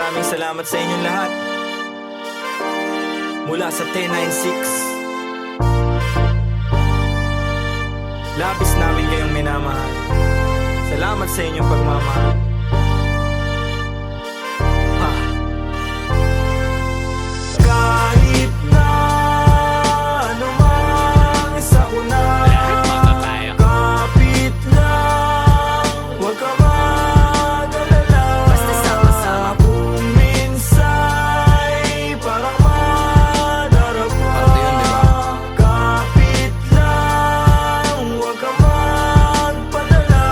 maraming salamat sa inyong lahat. Mula sa 1096, labis namin kayong minamahal. Salamat sa inyong pagmamahal. Kahit na anumang isa ko na, kapit lang, huwag ka mag-alala. Basta sama-sama kung minsa'y parang madarapa. Kapit lang, huwag ka magpadala.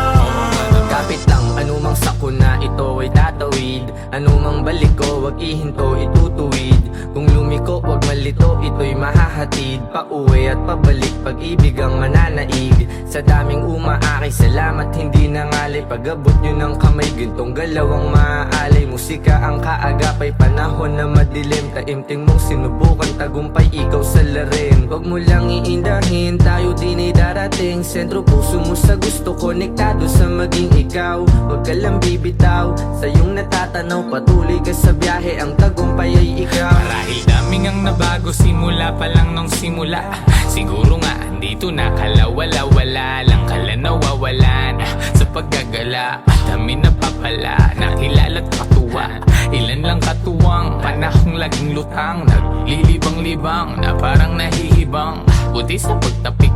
Kapit lang, anumang sakuna, ito ay tatawid. Anumang balik ko, wag ihinto, itutuwid. Kung lumiko, wag malito, ito'y mahahatid. Pauwi at pabalik, pag-ibig ang mananaig. Sa daming umaakay, salamat hindi nangalay. Pag-abot nyo ng kamay, gintong galaw ang maaalay. Musika ang kaagapay, panahon na madilim. Taimting mong sinubukan, tagumpay ikaw sa larin. Wag mo lang iindahin, tayo din ay darating. Sentro puso mo sa gusto, konektado sa maging ikaw. Wag ka lang bibitaw, sa iyong natatanaw. Patuloy ka sa biyahe, ang tagumpay ay ikaw. Marahil daming ang nabago simula pa lang nung simula. Siguro nga dito na kalawala-wala lang kala nawawalan sa paggagala. Dami na papala, nakilala't katuwa. Ilan lang katuwang, panahong laging lutang. Naglilibang-libang na parang nahihibang. Buti sa pagtapik,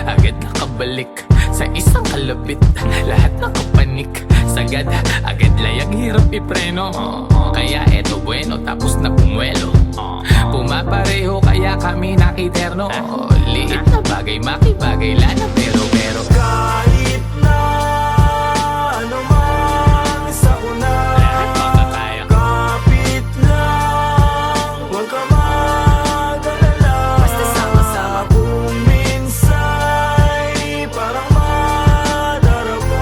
agad nakabalik sa isang kalapit. Lahat nakapanik, sagad, agad layag, hirap ipreno. Kaya eto bueno, tapos na pumuelo. Pumapareho kaya kami nakiterno. Liit na bagay, makibagay, lana pero Kahit na anumang isa ko na, kapit lang, huwag ka mag-alala. Basta sama-sama kung minsa'y parang madarapa.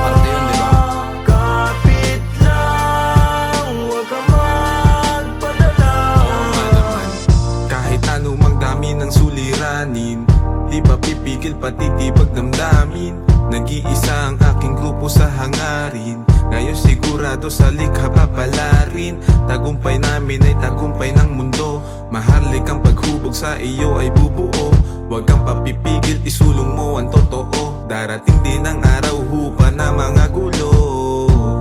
Kapit lang, huwag ka magpadala. Kahit anumang dami ng suliranin, di ba pipigil patitibag damdamin. Nag-iisa ang aking grupo sa hangarin. Ngayon sigurado sa likha papalarin. Tagumpay namin ay tagumpay ng mundo. Maharlik ang paghubog sa iyo ay bubuo. Huwag kang papipigil, isulong mo ang totoo. Darating din ang araw, hupa na mga gulo.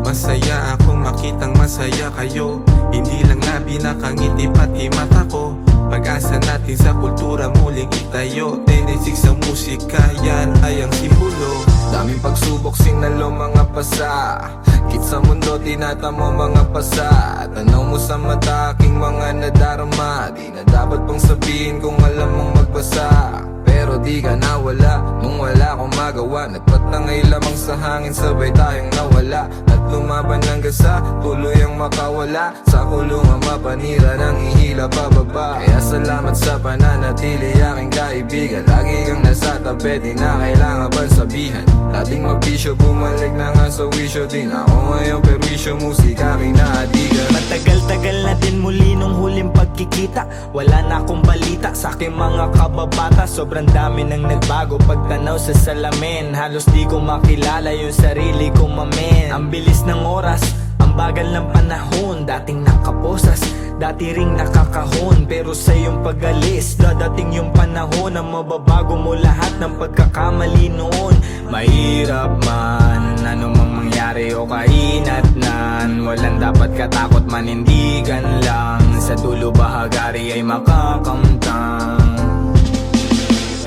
Masaya akong makitang masaya kayo. Hindi lang labi nakangiti pati mata ko. Pag-asa natin sa kultura muling itayo. 1096 sa musika, yan ay ang simbolo. Daming pagsubok, sinalo mga pasa. Kit sa mundo, tinatamo mga pasa. Tanaw mo sa mata, aking mga nadarama. Di na dapat pang sabihin kung alam mong magbasa. Pero di ka nawala, nung wala akong magawa. Nagpatangay lamang sa hangin, sabay tayong nawala. At lumaban hanggang sa tuloy ang makawala. Sa kulungan mapanira nang ihila pababa. Kaya salamat sa pananatili aking kaibigan. Lagi kang nasa tabi, di na kailangan pang sabihan. Dating magbisyo, bumalik na nga sa wisyo din. Ako ngayon perwisyo, musika aking naadigan. Matagal-tagal na din muli nung huling pagkikita. Wala na akong balita sa aking mga kababata. Sobrang dami nang nagbago pagtanaw sa salamin. Halos di ko makilala yung sarili ko, mamen. Ang bilis ng oras, ang bagal ng panahon. Dating nakaposas, dati ring nakakahon. Pero sa iyong pag-alis, dadating yung panahon na mababago mo lahat ng pagkakamali noon. Mahirap man, anumang mangyari o kainatnan. Walang dapat katakot, manindigan lang. Sa dulo bahagari ay makakamtang.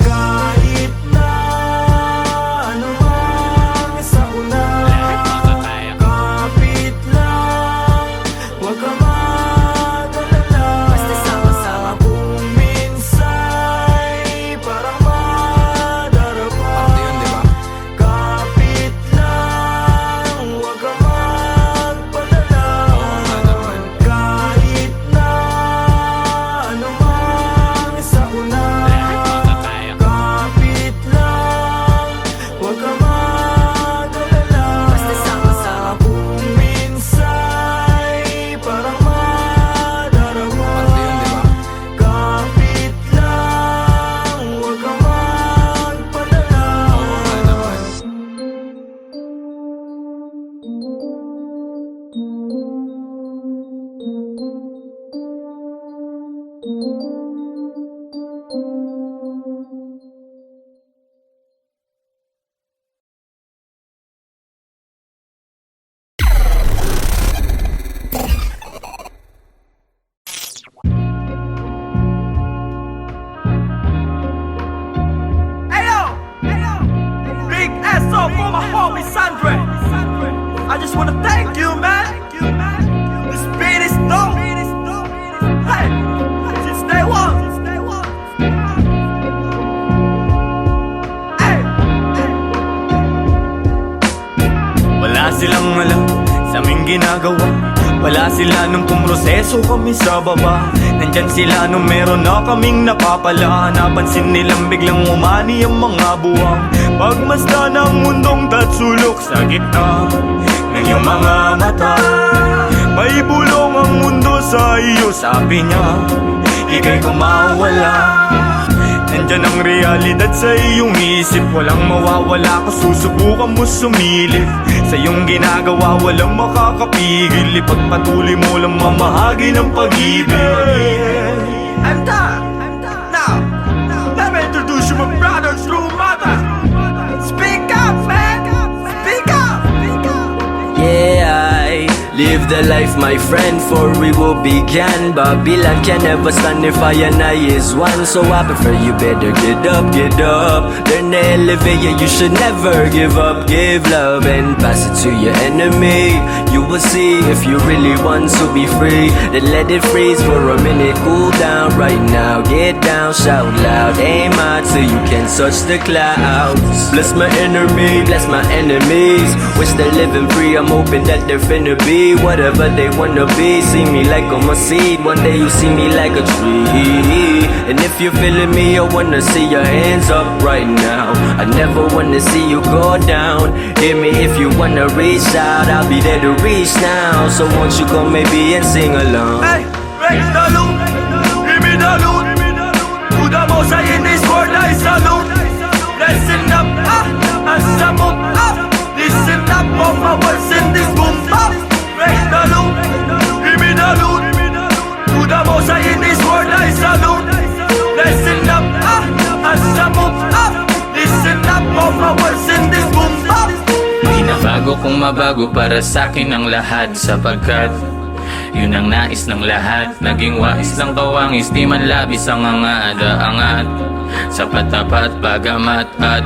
Kahit na anumang isa ko na, kapit lang, huwag ka mag-alala. Basta sama-sama kung minsa'y parang madarapa. Kapit lang, huwag ka magpadala. Kahit na anumang isa ko up for my homie Sandre. I just wanna thank you, man. This beat is dope. Hey, since day one. Hey. Wala silang alam sa aming ginagawa. Wala sila nung pumroseso kami sa baba. Nandyan sila nung meron na kaming napapala. Napansin nilang biglang umani ang mga buwang. Pagmasdan ng mundong tatsulok sa gitna ng iyong mga mata. May bulong ang mundo sa iyo, sabi niya. Ika'y kumawala. Nandyan ang realidad sa iyong isip. Walang mawawala kung susubukan mo sumilip. Sa iyong ginagawa walang makakapigil. Ipagpatuloy mo lang mamahagi ng pag-ibig. I'm done. Now, let me introduce you my brother, true mother. Speak up, man. Speak up. Yeah, I live the life, my friend, for we will begin. Babylon can never stand if I and I is one. So I prefer you better get up. Learn to elevate, yeah, you should never give up. Give love and pass it to your enemy. You will see if you really want to be free. Then let it freeze for a minute, cool down right now. Get down, shout loud, aim high till you can touch the clouds. Bless my enemy, bless my enemies. Wish they're living free, I'm hoping that they're finna be whatever they wanna be. See me like I'm a seed, one day you see me like a tree. And if you're feeling me, I wanna see your hands up right now. I never wanna see you go down. Hear me if you wanna reach out, I'll be there to reach now. So won't you come maybe and sing along? Hey, break the loot, give me the loot. To the most high in this world I salute. Listen up, and some up. Listen up, all my words in this boom bap. Break the loot, give me the loot. To the most high in this world I salute. Listen up, and some up. Listen up, all my words in this boom bap. Di na bago kung mabago para sa'kin ang lahat. Sapagkat yun ang nais ng lahat. Naging wais lang kawangis, di man labis ang angada-angat. Sa patapat, bagamat at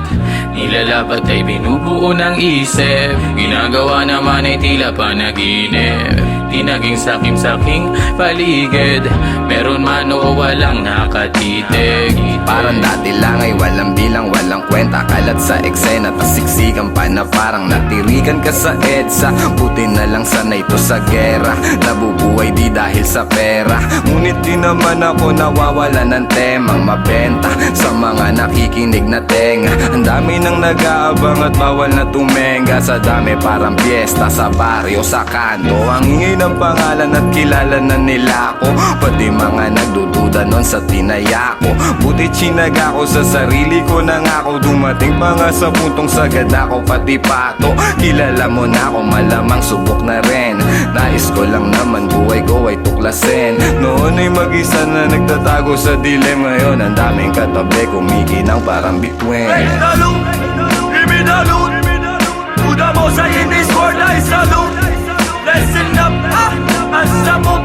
nilalabat ay binubuo ng isip. Ginagawa naman ay tila panaginip. Di naging sakim-saking paligid. Meron man o walang nakatitig. Parang dati lang ay walang bilang, walang kwenta. Kalat sa eksena, tas siksikan pa na parang natirikan ka sa EDSA. Buti na lang sanay to sa gera. Nabubuhay di dahil sa pera. Ngunit di naman ako nawawala ng temang mabenta sa mga nakikinig na tenga. Ang dami nang nag-aabang at bawal na tumenga. Sa dami parang piyesta sa baryo, sa kanto. Ang ingay ng pangalan at kilala na nila ako. Pati mga nagdududa nun sa tinaya ko. Buti chinaga ko sa sarili ko na nga ako. Dumating pa nga sa puntong sagad ako pati pato. Kilala mo na ako, malamang subok na rin. Nais ko lang naman buhay ko ay tuklasin. Noon ay mag-isa na nagtatago sa dilim. Ngayon ang daming katabi kumikinang parang bituin. Break the loot, give me the loot. To the most high in this world I salute. Listen up, and some up.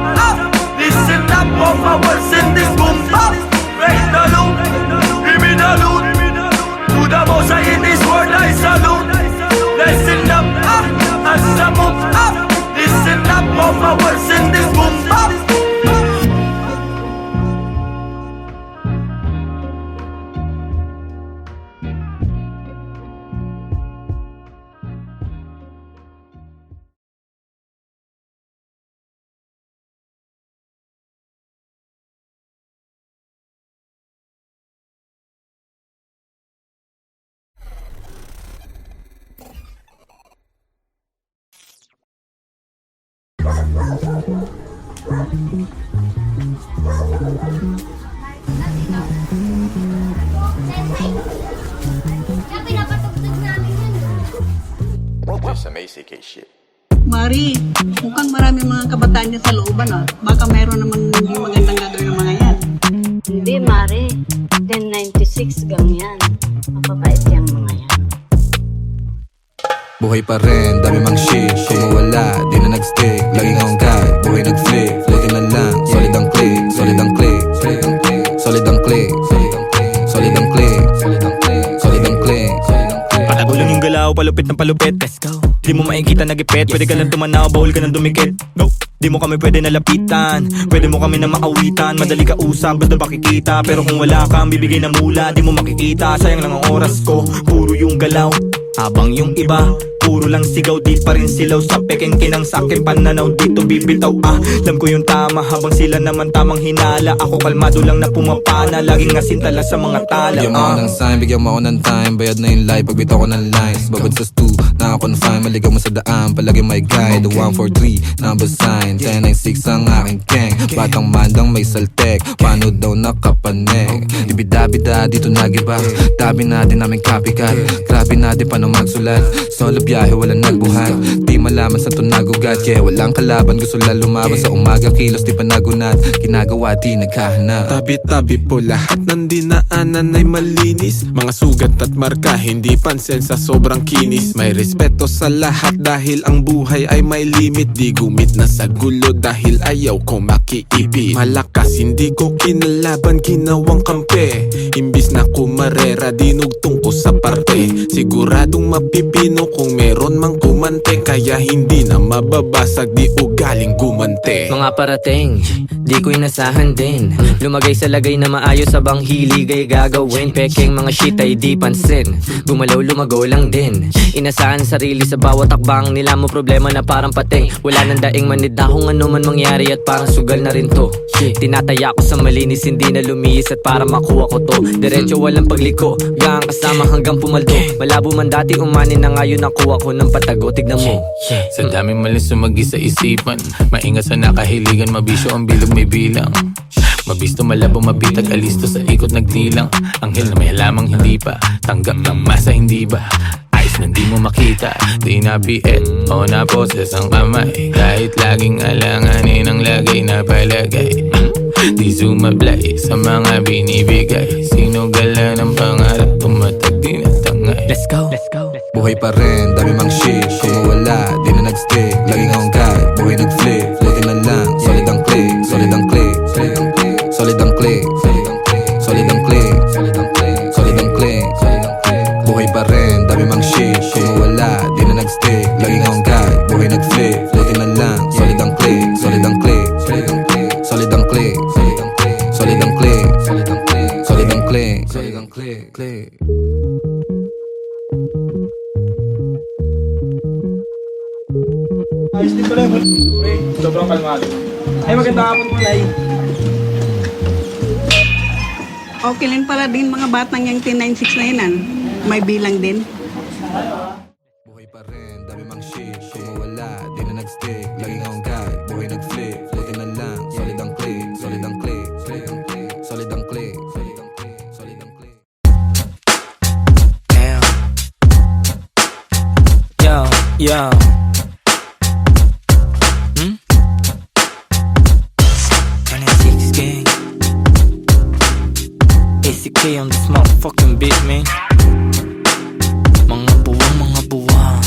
Listen up, all my words in this boom bap. Break the loot, give me the loot. To the most high in this world I salute. Listen up, and some up. Listen up, all my words in this boom bap. Kaya pinapatugtog namin yun. Some ACK shit. Mari, mukhang marami mga kabataan dyan sa looban ah. Baka mayroon naman hindi magandang gagawin ng mga yan. Hindi, Mari. 1096 gang yan. Mapabait yung mga yan. Buhay pa rin, dami mang shit. Kung mawala, di na nag-stick. Laging hanggang, buhay nag-flick. Buti na lang, solid ang click. Solid ang click. Solid ang click. Solid ang click. Solid ang click. Solid ang click. Solid ang click. Solid ang click. Ulang yung galaw, palupit ng palupit. Let's go. Di mo makikita nagipit, pwede ka lang tumanaw, bawal ka nang dumikit. No. Di mo kami pwede nalapitan, pwede mo kami na maawitan. Madali ka usap, basta makikita. Pero kung wala kang bibigay na mula, di mo makikita. Sayang lang ang oras ko, puro yung galaw. Habang yung iba, puro lang sigaw, di pa rin silaw. Sa peking kinang sakin pananaw, dito bibitaw. Alam ko yung tama, habang sila naman tamang hinala. Ako kalmado lang na pumapana, laging asintala sa mga tala. Bigyan mo ako ng sign, bigyan mo ako ng time. Bayad na yung life, pagbitaw ko ng lines. Babad sa stu, naka-confine, maligaw mo sa daan. Palagi may guide, the 143, number sign 1096 ang aking gang. Batang mandang may saltek, paano daw nakapanek. Ibida-bida, dito nagiba. Tabi natin aming copycat. Grabe natin paano magsulat. Solo biyahe, walang nagbuhat. Di malaman sa tunagugat. Yeah, walang kalaban, gusto lang lumaban. Sa umaga, kilos di pa nagunat. Ginagawa, di nagkahanap. Tabi-tabi po lahat ng dinaanan ay malinis. Mga sugat at marka, hindi pansin sa sobrang kinis. May respeto sa lahat dahil ang buhay ay may limit. Di gumit na sa gulo dahil ayaw ko makiipit. Malakas, hindi ko kinalaban, ginawang kampe. Imbis na kumarera, dinugtong ko sa parte. Siguradong mapipino kung meron mang kumante. Kaya hindi na mababasag, di ugaling gumante. Mga parating, di ko inasahan din. Lumagay sa lagay na maayos sa bang hilig ay gagawin. Pekeng mga shit ay di pansin. Gumalaw lumago lang din. Inasahan sarili sa bawat takbang nila mo, problema na parang pating. Wala nang daing manid na kung ano man mangyari at parang sugal na rin to. Tinataya ko sa malinis, hindi na lumihis at para makuha ko to. Diretso walang pagliko, gang kasama hanggang pumaldo. Malabo man dati umanin na ngayon nakuha ko ng patago. Tignan mo. Sa daming mali sumagi sa isipan, maingat sa nakahiligan, mabisyo ang bilog may bilang. Mabisto, malabo, mabitag, alisto sa ikot nagdilang. Anghel na may halamang hindi pa, tanggap ng masa hindi ba? Ayos na di mo makita, di na biet o na poses ang kamay. Kahit laging alanganin ang lagay na palagay. Di sumablay sa mga binibigay. Sinugala ng pangarap, tumatag din at tangay. Let's go, let's go. Buhay pa rin, dami mang shit. Kung mawala, di na nag-stick. Laging akong guide, buhay nag-flip. Floating na lang, solid ang click. Solid ang click, solid ang click. Solid ang click, solid ang click. Solid ang click. Buhay pa rin, dami mang shit. Kung mawala, di na nag-stick. Laging akong guide, buhay nag-flip. Floating na lang, solid ang click. Solid ang click, solid ang click. Solid ang click, solid ang click. Solid ang click. Ayos din pala mo. Sobrang kalmado. Ay, magandang hapon po, Nay. Okay lang pala din mga batang yung 1096 na yun. May bilang din. Buhay pa rin, dami mang shit. Kung mawala, di na nag-stick. Laging akong guide, buhay nag-flip. Floating na lang, solid ang click. Solid ang click, solid ang click. Solid ang click. Yo. ACK on this motherfucking beat, man. Mga buwang.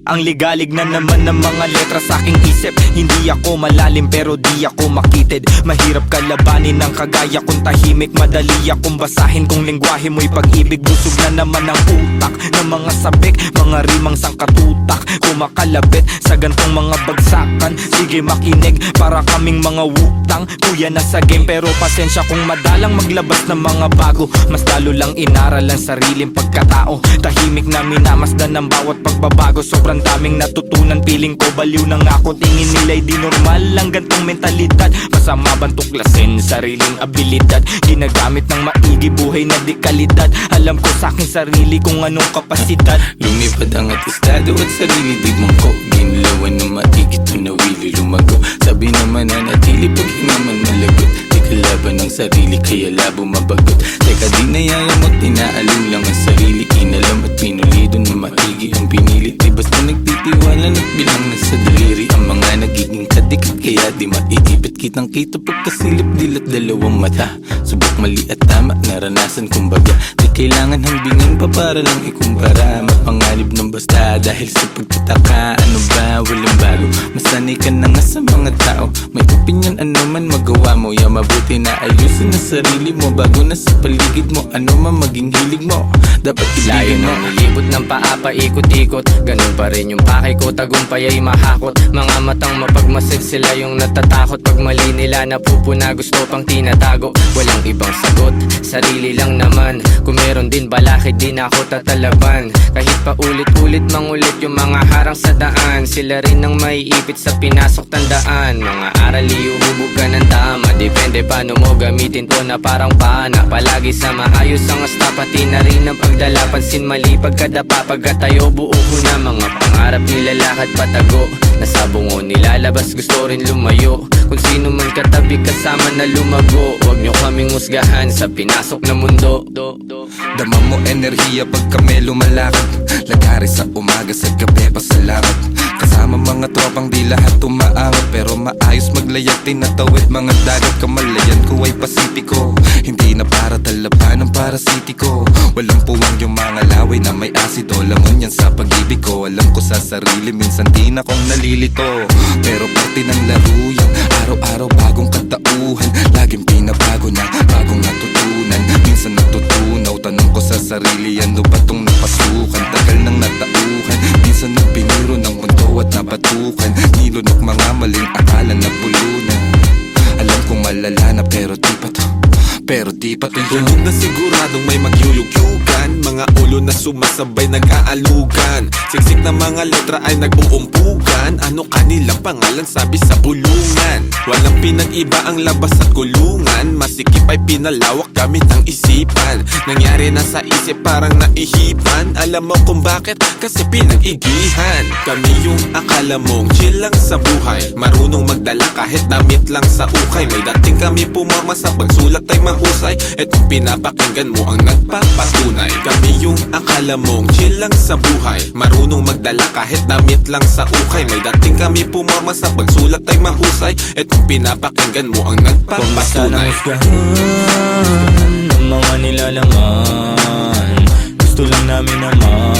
Ang ligalig na naman ng mga letra sa aking isip. Hindi ako malalim pero di ako makitid. Mahirap kalabanin ng kagaya kong tahimik. Madali akong basahin kung lengguwahe mo'y pag-ibig. Busog na naman ang utak ng mga sabik. Mga rimang sangkatutak, kumakalabit sa gantong mga bagsakan. Sige makinig, para kaming mga wutang. Kuya na sa game pero pasensya kung madalang maglabas ng mga bago. Mas lalo lang inaral ang sariling pagkatao. Tahimik na minamasdan ng bawat pagbabago. Sobrang daming natutunan, feeling ko baliw na nga ako. Tingin nila'y di normal lang gantong mentalidad. Masama bang tuklasin sariling abilidad? Ginagamit ng maigi, buhay na di kalidad. Alam ko sa aking sarili kung anong kapasidad. Lumipad ang atestado at sarili di mangko. Ginlawan ng maigit, tunawili lumago. Sabi naman na natili pag hinaman malagot. Di kalaban ng sarili kaya labo mabagot. Teka di nayayamot, tinaalin lang ang sarili. Inalam at pinulido na maigi ang pinilit. Di basta nagtitiwala at bilang na sa daliri. Ang mga nagiging kadikit kaya di maiibit. Kitang kita pagkasilip dilat dalawang mata. Subok mali at tama, naranasan kumbaga. Di kailangan hambingin pa para lang ikumpara. Mapanganib ng basta dahil sa pagtataka. Ano ba, walang bago, masanay ka na nga sa mga tao. May opinion, ano man magawa mo. Ya mabuti na ayusin na sarili mo bago na sa paligid mo. Ano man maging hilig mo, dapat Layo ibigin mo. ng ilibot ng paa paikot-ikot, ganun pa rin yung pakay ko, tagumpay ay mahakot. Mga matang mapagmasid, sila yung natatakot. Pag mali nila napupuna, gusto pang tinatago. Walang ibang sagot, sarili lang naman. Kung meron din balakid, di na ako tatalaban. Kahit pa ulit-ulit mangulit yung mga harang sa daan, sila rin ang maiipit sa pinasok, tandaan. Mga aral iuhubog ka ng tama, depende paano mo gamitin to na parang pana. Palagi sa maayos ang asta, pati na rin ang pagdala. Pansin mali pagkadapa, pagkatayo buo ko na. Mga pangarap nilalakad patago, nasa bungo nilalabas, gusto rin lumayo. Kung sino man katabi kasama na lumago, huwag nyo kaming musgahan sa pinasok na mundo. Dama mo enerhiya pag kami lumalakad, lagari sa umaga, sa gabi pa sa lakad. Kasama mga tropang di lahat umaangat, pero maayos maglayag, tinatawid mga dagat. Kamalayan ko ay pasipiko, hindi na para talaban ng parasitiko. Walang puwang yung mga laway na may asido, langon yan sa pag-ibig ko. Alam ko sa sarili, minsan di na kong nalilito, pero parte ng laro yan. Araw-araw bagong katauhan, laging pinabago na, bagong natutunan. Minsan natutunaw, tanong ko sa sarili, ano ba tong napasukan? Tagal ng natauhan, minsan nagpiniro ng mundo at napatukan. Nilunok mga maling akala na pulunan. Alam kong malala na pero di pa to, pero di pa to yun. Tulog na siguradong may magyuyugyugan, mga ulo na sumasabay nag-aalugan. Siksik na mga letra ay nag-uumpugan. Ano kanilang pangalan sabi sa bulungan? Walang pinag-iba ang labas at kulungan, masikip ay pinalawak gamit ang isipan. Nangyari na sa isip parang naihipan. Alam mo kung bakit? Kasi pinag-igihan. Kami yung akala mong chill lang sa buhay, marunong magdala kahit damit lang sa ukay. May dating kami pumama sa pagsulat ay mahusay, etong pinapakinggan mo ang nagpapatunay. Kami yung akala mong chill lang sa buhay, marunong magdala kahit damit lang sa ukay. May dating kami pumama sa pagsulat ay mahusay, etong pinapakinggan mo ang nagpapatunay. Ng mga nilalaman, gusto lang namin naman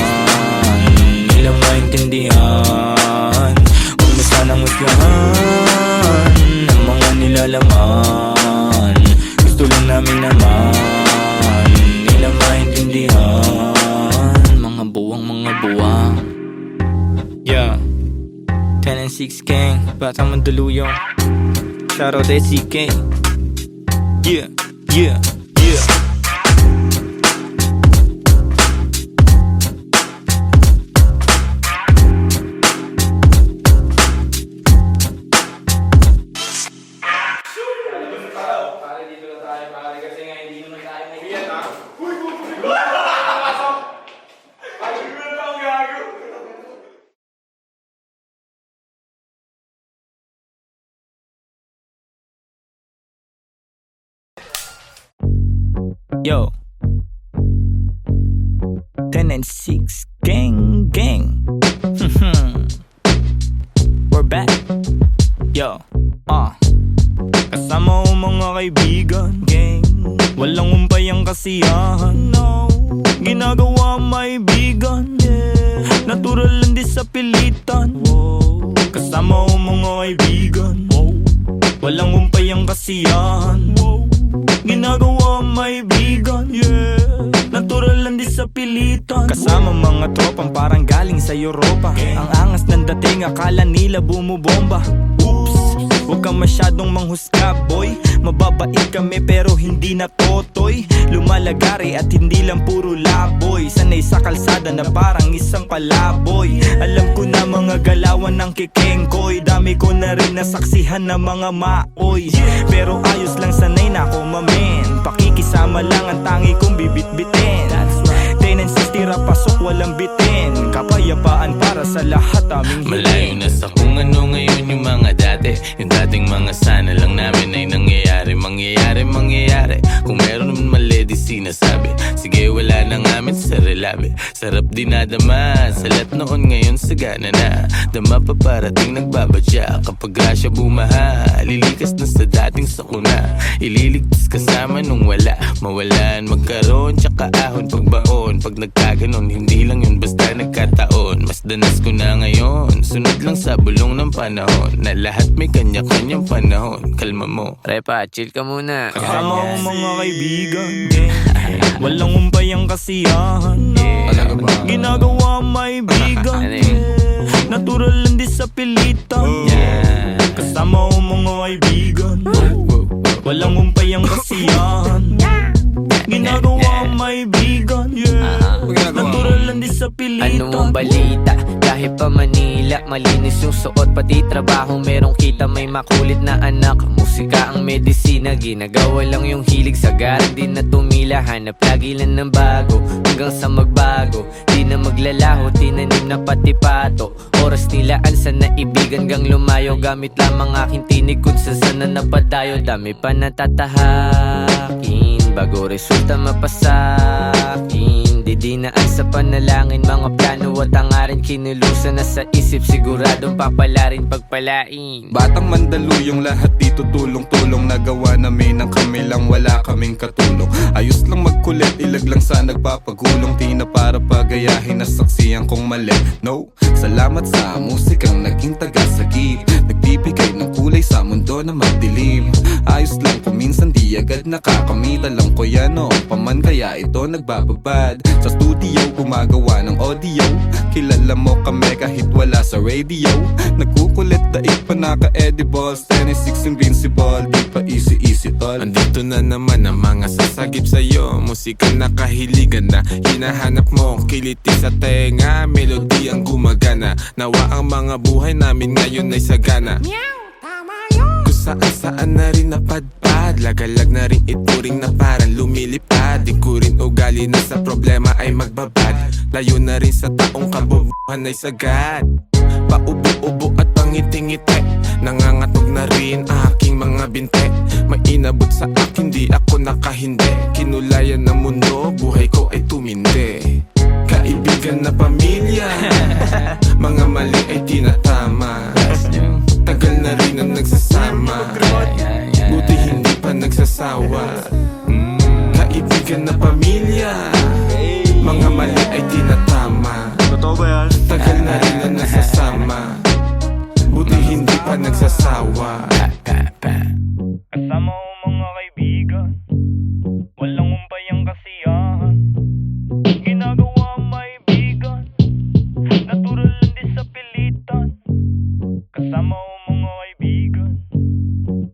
nilang maintindihan. Huwag mo sanang husgahan ng mga nilalaman, gusto lang namin naman nilang maintindihan. Mga buwang yeah, 10 and 6 gang, Batang Mandaluyong. Shoutout SCK. Yeah, yeah, yeah. Yo, 10 and 6 gang gang. We're back. Yo, kasama ko mga kaibigan, gang. Walang umpay ang kasiyahan, no. Ginagawa may bigan, yeah. Natural lang di sa pilitan, wow. Kasama ko mga kaibigan, wow. Walang umpay ang kasiyahan, wow. Ginagawa may bigan, yeah. Natural lang di sa pilitan. Kasama mga tropang parang galing sa Europa. Ang angas ng dating, akala nila bumubomba. Oops, huwag kang masyadong manghusga, boy. Mababait kami pero hindi na totoy. Lumalagari at hindi lang puro laboy. Sanay sa kalsada na parang isang palaboy. Alam ko na mga galawan ng kikengkoy. Dami ko na rin nasaksihan na mga maoy. Pero ayos lang, sanay na ako mamen. Pakikisama lang ang tangi kong bibit-bitin. 10 and 6 tira pasok walang bitin. kapayapaan para sa lahat aming Malayo na sa kung ano ngayon yung mga dati. Yung dating mga sana lang namin ay nangyayari. Kung meron naman mali di sinasabi. Sige wala na ngamin sa relabe. Sarap dinadama, salat noon ngayon sagana na. Dama pa parating nagbabadya. Kapag grasya bumaha, lilikas na sa dating sakuna. Ililigtas kasama nung wala. Mawalan, magkaroon, tsaka ahon pagbaon. Pag nagkaganon, hindi lang yun basta nagkataon. Mas danas ko na ngayon, sunod lang sa bulong ng panahon. Na lahat may kanya-kanyang panahon. Kalma mo, Repa, chill ka muna. Kasama ko mga kaibigan, walang umpay ang kasiyahan. Talaga ba? Ginagawa may bigan, Ano yun? natural lang di sa pilitan. Kasama ko mga kaibigan, walang umpay ang kasiyahan. Ginagawa may bigan, natural lang di sa pilitan. Ano ang balita? Kahit pa Manila, malinis yung suot, pati trabaho merong kita. May makulit na anak, musika ang medisina. Ginagawa lang yung hilig, sa garang di na tumila. Hanap lagi lang ng bago, hanggang sa magbago. Di na maglalaho, tinanim na pati pato. Oras nilaan sa naibigan gang lumayo. Gamit lamang aking tinig kung saan na napadayo. Dami pa natatahakin bago resulta mapasakin. Didinaan sa panalangin, mga plano at hangarin. Kinulusan na sa isip, siguradong papalarin pagpalain. Batang Mandaluyong, lahat dito tulong-tulong. Nagawa namin ang kami lang, wala kaming katulong. Ayos lang magkulit, ilag lang sa nagpapagulong. Di na para pagayahin, nasaksiyan kong mali. No, salamat sa musikang naging tagasagip. Nagbibigay ng kulay sa mundo na madilim. Ayos lang kung minsan di agad nakakamit. Alam ko yan noon paman, kaya ito nagbababad. Sa studio gumagawa ng audio. Kilala mo kami kahit wala sa radio. Nagkukulit daig pa naka-edibles. 26 invincible, di pa easy tol. Andito na naman ang mga sasagip sa'yo. Musika na kahiligan na hinahanap mo. Kiliti sa tenga, melody ang gumagana. Nawa ang mga buhay namin ngayon ay sagana. Kung saan-saan na rin napadpad. Lagalag na rin ituring na parang lumilipad. Di ko rin ugali na sa problema ay magbabad. Layo na rin sa taong kabubuhan ay sagad. Paubo-ubo at pangiti-ngiti. Nangangatog na rin aking mga binte. May inabot sa akin, di ako nakahindi. Kinulayan ng mundo, buhay ko ay tumindi. Kaibigan na pamilya, mga mali ay tinatama. Tagal na rin ang nagsasama, buti hindi pa nagsasawa. Kaibigan na pamilya, mga mali ay tinatama. Tagal na rin ang nagsasama, buti hindi pa nagsasawa. Kasama ko mga kaibigan, walang umpay ang kasiyahan. Ginagawa may bigan, natural lang di sa pilitan. Kasama ko mga kaibigan,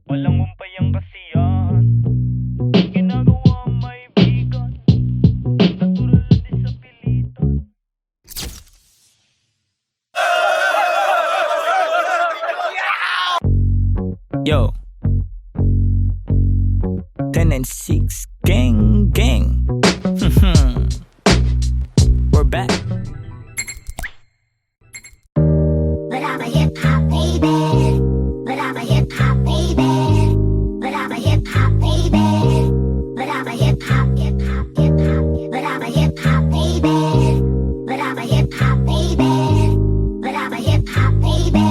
walang umpay ang kasiyahan. Ginagawa may bigan, natural lang di sa pilitan. Yo, 10 and 6 gang gang. We're back. But I'm a hip hop baby. But I'm a hip hop baby. But I'm a hip hop baby. But I'm a hip hop hip hop hip hop. But I'm a hip hop baby. But I'm a hip hop baby. But I'm a hip hop baby.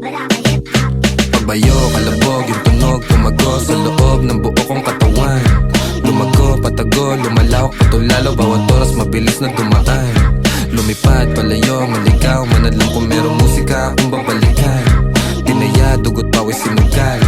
But I'm a hip hop. Pagbayo, kalabog, yung tunog, tumago sa loob ng buo kong katawan. Lumago, patago, lumalawak, patulalo. Bawat oras mabilis na dumaan. Lumipad, palayo, maligaw. Manadlang kung merong musika akong babalikan. Dinaya, dugot, pawis, sinugal.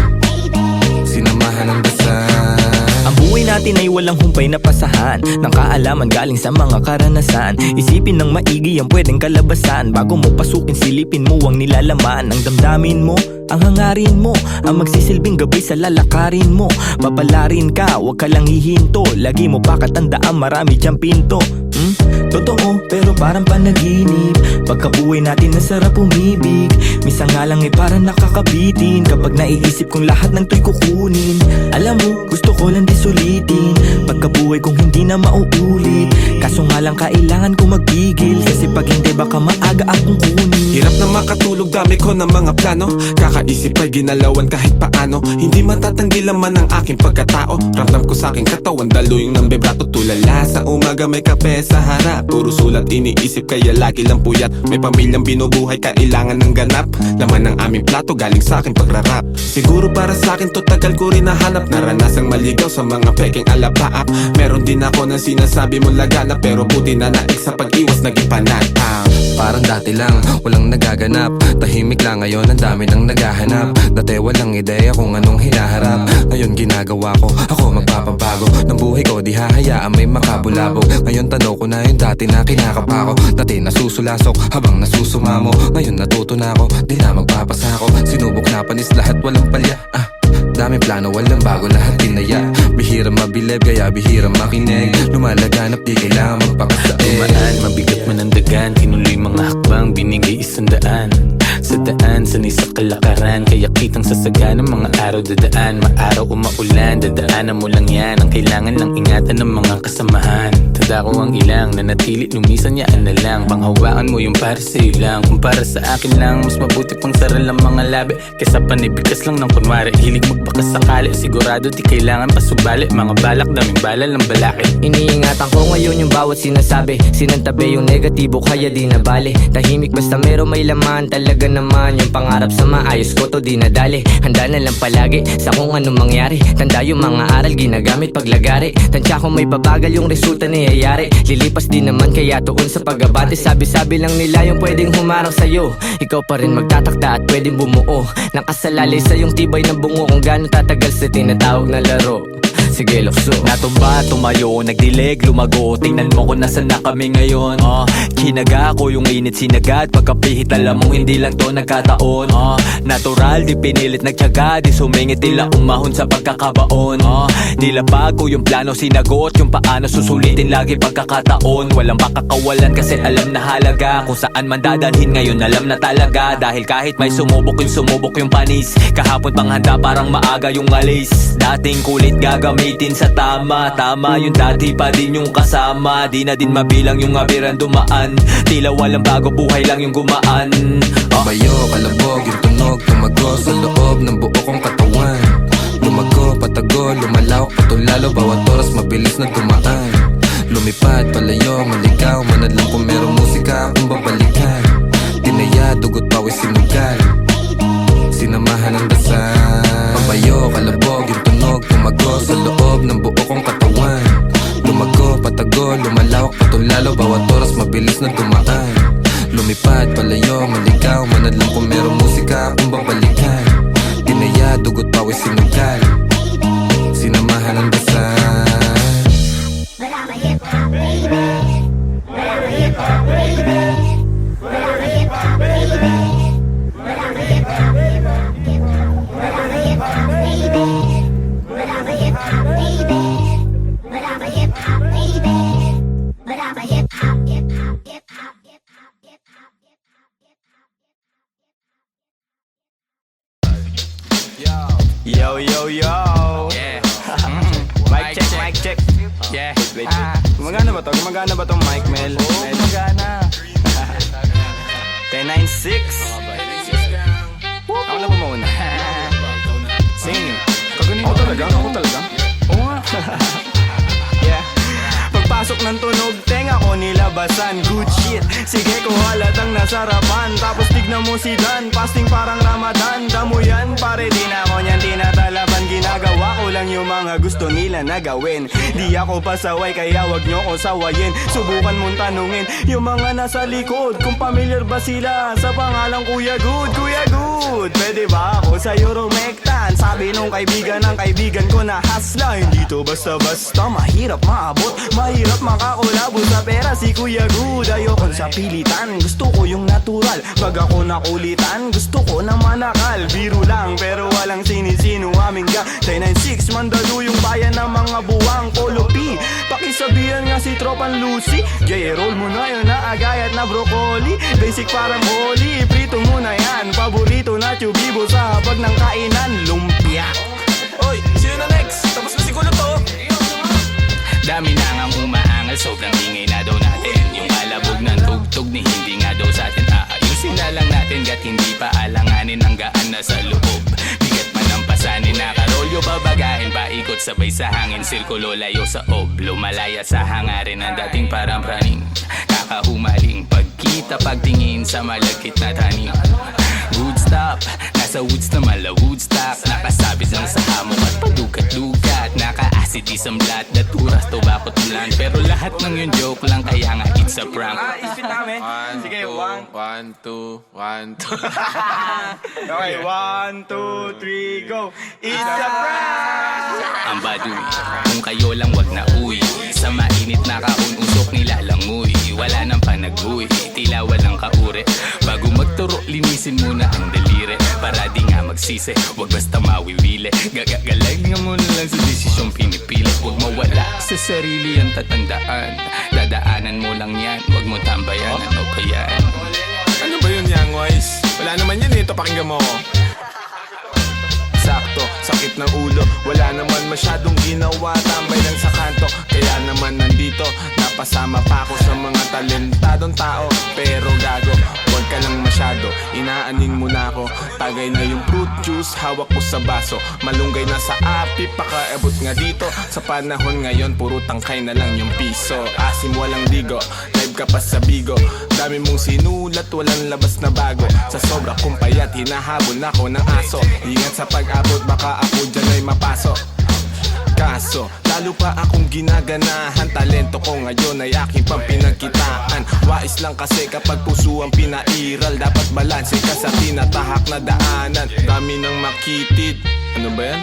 Sinamahan ng dasal. Ang buhay natin ay walang humpay na pasahan. Ng kaalaman galing sa mga karanasan. Isipin ng maigi ang pwedeng kalabasan. Bago mo pasukin, silipin mo ang nilalaman. Ang damdamin mo, ang hangarin mo, ang magsisilbing gabay sa lalakarin mo. Papalarin ka, wag ka lang hihinto. Lagi mo pa katandaan, marami diyang pinto. Totoo pero parang panaginip. Pagkabuhay natin ang sarap umibig. Minsan nga lang parang nakakabitin kapag naiisip kong lahat ng to'y kukunin. Alam mo, gusto ko lang di sulitin pagkabuhay kong hindi na mauulit. Kaso nga lang kailangan ko magpigil, kasi pag hindi baka maaga akong kunin. Hirap na makatulog, dami ko ng mga plano. Kakaisip ay ginalawan kahit paano. Hindi matatanggi laman ang aking pagkatao. Ramdam ko sa aking katawan, daluyong ng bebrato. Tulala sa umaga may kape sa harap. Puro sulat iniisip kaya lagi lang puyat. May pamilyang binubuhay, kailangan ng ganap. Laman ng aming plato galing sa aking pagrarap. Siguro para sa akin to tagal ko rin nahanap. Naranasang maligaw sa mga peking alapaap. Meron din ako ng sinasabi mong laganap, pero buti na naik sa pag-iwas naging panatang. Parang dati lang, walang nagaganap. Tahimik lang ngayon, ang dami nang naghahanap. Dati walang ideya kung anong hinaharap. Ngayon ginagawa ko, ako magpapabago ng buhay ko, di hahayaan may makabulabog. Ngayon tanaw ko na yung dati na kinakapa ko. Dati nasusulasok habang nasusumamo. Ngayon natuto na ako, di na magpapasako. Sinubok na panis lahat, walang palya. Daming plano, walang bago, lahat tinaya. Bihira mabilib, kaya bihira makinig. Lumalaganap, di kailangan magpakasain. Tumaan, mabigat man ang dagan. Tinuloy mga hakbang, binigay 100. Sa daan, sanay sa kalakaran. Kaya kitang sasaga ng mga araw dadaan. Maaraw o maulan, dadaanan mo lang yan. Ang kailangan lang ingatan ng mga kasamahan. Tanda ko ang ilang, nanatili, lumisan yaan na lang. Panghawakan mo yung para sa'yo lang. Kung para sa akin lang, mas mabuti pang saral ang mga labi kesa panibigas lang ng kunwari. Hilig magbakas sakali, sigurado di kailangan pasubali. Mga balak, daming balal ng balakid. Iniingatan ko ngayon yung bawat sinasabi. Sinantabi yung negatibo kaya di na bali. Tahimik basta meron may laman. Talaga naman yung pangarap sa maayos ko to di nadali. Handa na lang palagi sa kung anong mangyari. Tanda yung mga aral ginagamit paglagari. Tansya ko may babagal yung resulta niyayari. Lilipas din naman kaya tuon sa pag-abante. Sabi-sabi lang nila yung pwedeng humarang sa'yo. Ikaw pa rin magtatakda at pwedeng bumuo. Nakasalalay sa yung tibay ng bungo. Kung gano'ng tatagal sa tinatawag na laro. Sige, lukso. Natumba, tumayo, nagdilig, lumago. Tingnan mo kung nasan na kami ngayon. Kinaga ko yung init sinagad. Pagkapihit alam mo hindi lang to nagkataon. Natural, di pinilit nagtyaga. Di sumingit, tila umahon sa pagkakabaon. Nilabag ko yung plano, sinagot yung paano susulitin lagi pagkakataon. Walang pakakawalan kasi alam na halaga. Kung saan man dadalhin ngayon alam na talaga. Dahil kahit may sumubok yung panis. Kahapon pang handa parang maaga yung alis. Dating kulit gagamitin sa tama. Tama yung dati pa din yung kasama. Di na din mabilang yung abiran dumaan. Tila walang bago, buhay lang yung gumaan. Bayo, kalabog, yung tunog, tumago sa loob ng buo kong katawan. Lumago, patago, lumalaw, patulalo. Bawat oras mabilis na dumaan. Lumipad, palayo, maligaw. Manadlang kung merong musika akong babalikan. Tinaya, dugot, pawis, sinugal. Sinamahan ng dasal. Bayo, kalabog, yung tunog, tumago sa loob ng buo kong katawan. Lumago, patago, lumalaw, patulalo. Bawat oras mabilis na dumaan. Lumipad, palayo, maligaw. Manadlang kung merong musika akong babalikan. Tinaya, dugot, pawis, sinugal. Sinamahan ng dasal. But I'm a hip-hop baby. But I'm a hip-hop baby. But I'm a hip-hop baby. But I'm a hip-hop baby. But I'm a hip-hop baby. But I'm a hip-hop baby. But I'm a hip-hop baby. But I'm a hip-hop, hip-hop, hip-hop, hip-hop, hip-hop, hip-hop. Yo, yo, yo. Yeah. Mic check, mic check. Yeah. Wait. Gumagana ba to? Gumagana ba tong mic, Mel? Oo, gumagana. 10-9-6. Ako na ba mauna? Sing. Ako talaga? Oo nga. Yeah. Pagpasok ng tunog, tenga ko nilabasan. Good shit. Sige ko halatang nasarapan. Tapos tignan mo si Dan, fasting parang Ramadan. Damo yan, pare di na ako niyan tinatalaban. Ginagawa ko lang yung mga gusto nila na gawin. Di ako pasaway kaya wag nyo ko sawayin. Subukan mong tanungin yung mga nasa likod kung familiar ba sila sa pangalang Kuya Good. Kuya Good, pwede ba ako sa'yo rumektan? Sabi nung kaibigan ng kaibigan ko na hasla. Hindi to basta-basta, mahirap maabot, mahirap makakulabo sa pera si Kuya Good. Ayokon sa pilitan, gusto ko yung natural. physical. Pag ako nakulitan, gusto ko na manakal. Biro lang pero walang sinisino aming gang. 996, Mandaluyong bayan ng mga buwang Polo P. Pakisabihan nga si Tropan Lucy. Gay, roll mo na yun na agayat na broccoli. Basic parang holy, prito mo na yan. Paborito na tubibo sa hapag ng kainan. Lumpia. Oy, sino na next? Tapos na siguro to. Dami na ngang umaangal, sobrang ingay na daw natin. Yung alabog ng tugtog ni hindi nga daw sa atin aayusin na lang natin, gat hindi pa alanganin ang gaan na sa loob. Bigat man ang pasanin, nakarolyo babagain, paikot sabay sa hangin, sirkulo layo sa ob, lumalaya sa hangarin ng dating parang praning. Kakahumaling pagkita, pagtingin sa malagkit na tanim. Good stop, nasa woods na mala Woodstock, nakasabit lang sa hamok at padukat-dukat, naka-acid isang blat, naturas, tobacco tulan. Pero lahat ng yun joke lang, kaya nga it's a prank. Isipin namin. Sige, 1, 2, 1, 2. Okay, 1, 2, 3, go. It's a prank! Ang baduy, kung kayo lang wag na uwi, sa mainit na kaun usok nilalangoy. Wala nang panag-uwi, tila walang kauri. Bago magturo, linisin muna ang daliri, para di nga magsisi, wag basta mawiwili. Gagalag nga mo na lang sa desisyong pinipili. Wag mawala sa sarili ang tatandaan, dadaanan mo lang yan, wag mo tambayan. Ano ba yan? Ano ba yun, Young Wise? Wala naman yun, ito pakinggan mo. Sakto, sakit ng ulo, wala naman masyadong ginawa, tambay lang sa kanto. Kaya naman nandito, napasama pa ako sa mga talentadong tao. Pero gago, huwag ka lang masyado, inaanin mo na ako. Tagay na yung fruit juice, hawak ko sa baso. Malunggay na sa api, pakaabot nga dito. Sa panahon ngayon, puro tangkay na lang yung piso. Asim walang ligo, live ka pa sa bigo. Dami mong sinulat, walang labas na bago. Sa sobra kong payat, hinahabol ako ng aso. Ingat sa pag-abot, baka ako dyan ay mapasok. Kaso, lalo pa akong ginaganahan. Talento ko ngayon ay aking pampinagkitaan. Wais lang kasi kapag puso ang pinairal, dapat balanse ka sa tinatahak na daanan. Dami ng makitid. Ano ba yan?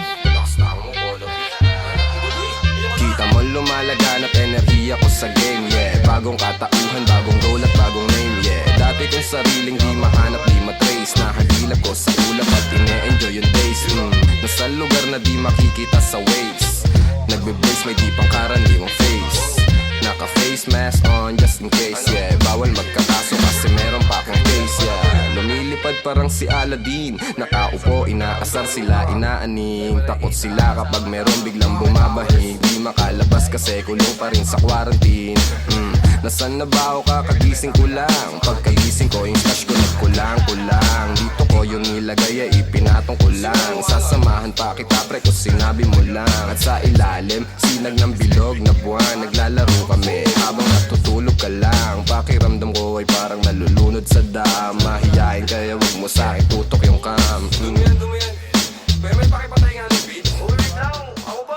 Kita mo lumalaganap enerhiya ko sa game, yeah. Bagong katauhan, bagong role at bagong name, yeah. Dati kong sariling di mahanap, di matrace. Nahagilap ko sa ulap at ine-enjoy yung days. Nasa lugar na di makikita sa waves. Nagbe-blaze, may di pang karaniwang face. Naka-face mask on just in case, yeah. Bawal magkakaso kasi meron pa akong case, yeah. Lumilipad parang si Aladdin. Nakaupo, inaasar sila, inaaning. Takot sila kapag meron biglang bumabahing. Di makalabas kasi kulong pa rin sa quarantine. Nasaan na ba ako, kakagising ko lang. Pagkagising ko, yung stash ko nagkulang-kulang. Dito ko yung nilagay ay ipinatong ko lang. Sasamahan pa kita pre kung sinabi mo lang. At sa ilalim, sinag ng bilog na buwan. Naglalaro kami habang natutulog ka lang. Pakiramdam ko ay parang nalulunod sa dam. Mahiyain kaya wag mo sa akin tutok yung cam. May pakipatay nga ng beat. Ulit lang, ako ba?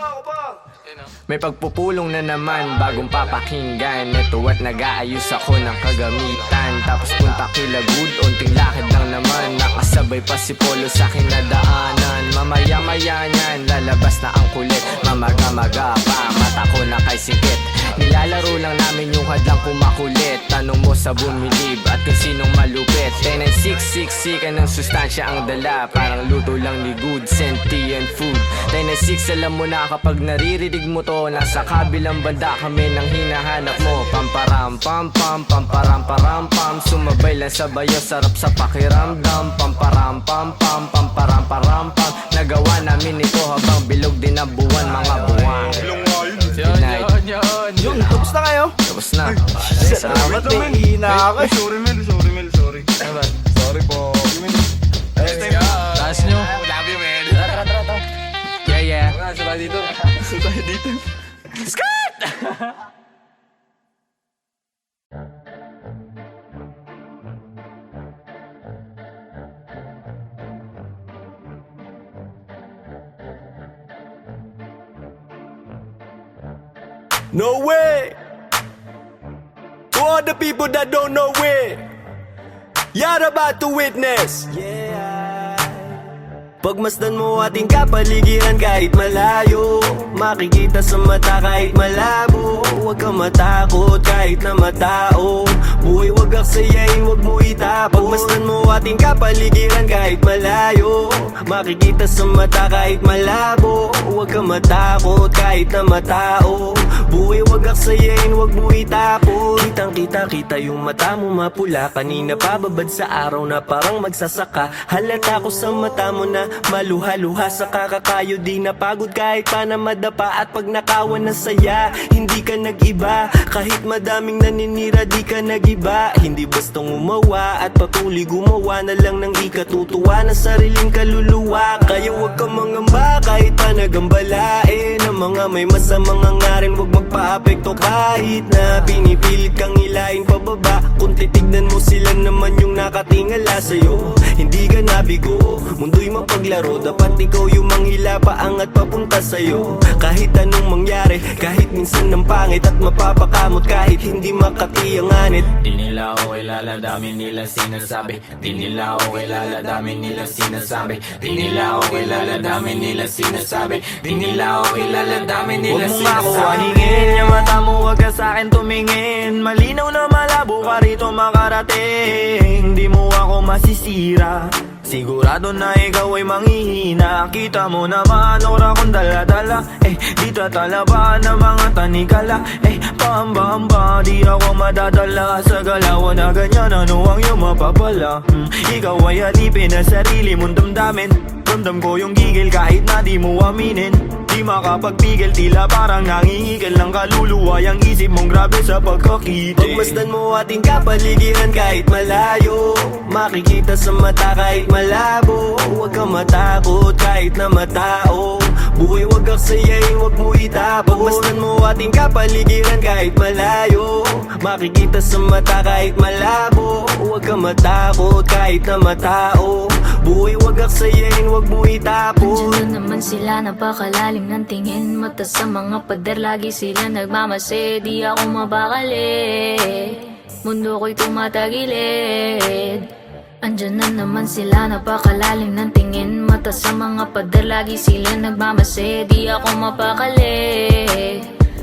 May pagpupulong na naman, bagong papakinggan. Ito at nag-aayos ako ng kagamitan. Tapos punta kila good, unting lakad lang naman. Nakasabay pa si Polo sa kinadaanan. Mamaya-maya niyan, lalabas na ang kulit. Mamaga-maga pa, mata ko na kay sikit. Nilalaro lang namin yung hadlang kumakulit. Tanong mo sa bumilib at kung sinong malupit. 10-9-6-6 ka ng sustansya ang dala. Parang luto lang ni good, sentient food. 10-9-6 alam mo na kapag naririnig mo to. Nasa kabilang banda kami nang hinahanap mo. Pamparam pam pam, pamparam param pam. Sumabay lang sa bayo, sarap sa pakiramdam. Pamparam pam pam, pamparam param pam. Nagawa namin ito habang bilog din ang buwan, mga buwan. Good night. Yun, tapos na kayo? Tapos na. Salamat, may hina ako. Sorry. Sorry po. Taas nyo. Love you, man. Yeah. Sabay dito. No way! To all the people that don't know it, you're about to witness. Yeah. Pagmasdan mo ating kapaligiran kahit malayo, makikita sa mata kahit malabo. Huwag kang matakot kahit na matao, buhay wag aksayain, wag mo itapon. Pagmasdan mo ating kapaligiran kahit malayo, makikita sa mata kahit malabo. Huwag kang matakot kahit na matao, buhay wag aksayain, wag mo itapon. Kitang kita yung mata mo mapula, kanina pababad sa araw na parang magsasaka. Halata ko sa mata mo na maluha-luha, sa kakakayo di napagod kahit pa na madapa. At pag nakawan na saya, hindi ka nag-iba, kahit madaming naninira di ka nag-iba. Hindi bastang umawa at patuloy gumawa na lang ng ikatutuwa ng sariling kaluluwa. Kaya huwag kang mangamba kahit pa nagambalain ang mga may masamang hangarin, huwag magpa-apekto kahit na pinipilit kang hilahin pababa. Kung titignan mo sila naman yung nakatingala sa'yo, hindi ka nabigo, mundo'y mapaglaro. Dapat ikaw yung manghila paangat papunta sa'yo. Kahit anong mangyari, kahit minsan ng pangit at mapapakamot, kahit hindi makatiyanganit. Di nila ako kilala, dami nila sinasabi. Di nila ako kilala, dami nila sinasabi. Di nila ako kilala, dami nila sinasabi. Di nila ako kilala, dami nila Huwag mo nga ako sinasabi. aningin, yung mata mo wag ka sa'kin tumingin. Malinaw na malabo ka rito makarating, di mo ako masisira. Sigurado na ikaw ay manghihina. Kita mo naman ora kong dala-dala, di tatalaban ng mga tanikala. Pahamba-hamba, di ako madadala sa galawan na ganyan. Ano ang iyong mapapala? Ikaw ay alipin na sarili mong damdamin. Ramdam ko yung gigil kahit na di mo aminin. Di makapagpigil, tila parang nangihigil ng kaluluwa. Yang isip mong grabe sa pagkakita. Pagmasdan mo ating kapaligiran kahit malayo, makikita sa mata kahit malabo. Huwag kang matakot kahit na matao, buhay wag aksayain, wag mo itapon. Pagmasdan mo ating kapaligiran kahit malayo, makikita sa mata kahit malabo. Huwag kang matakot kahit na matao, buhay wag aksayain, wag mo itapon. Andiyan na naman sila, napakalalim ng tingin mata sa mga pader, lagi sila nagmamase. Di ako mabakali, mundo ko'y tumatagilid. Andiyan na naman sila, napakalalim ng tingin mata sa mga pader, lagi sila nagmamase. Di ako mapakali,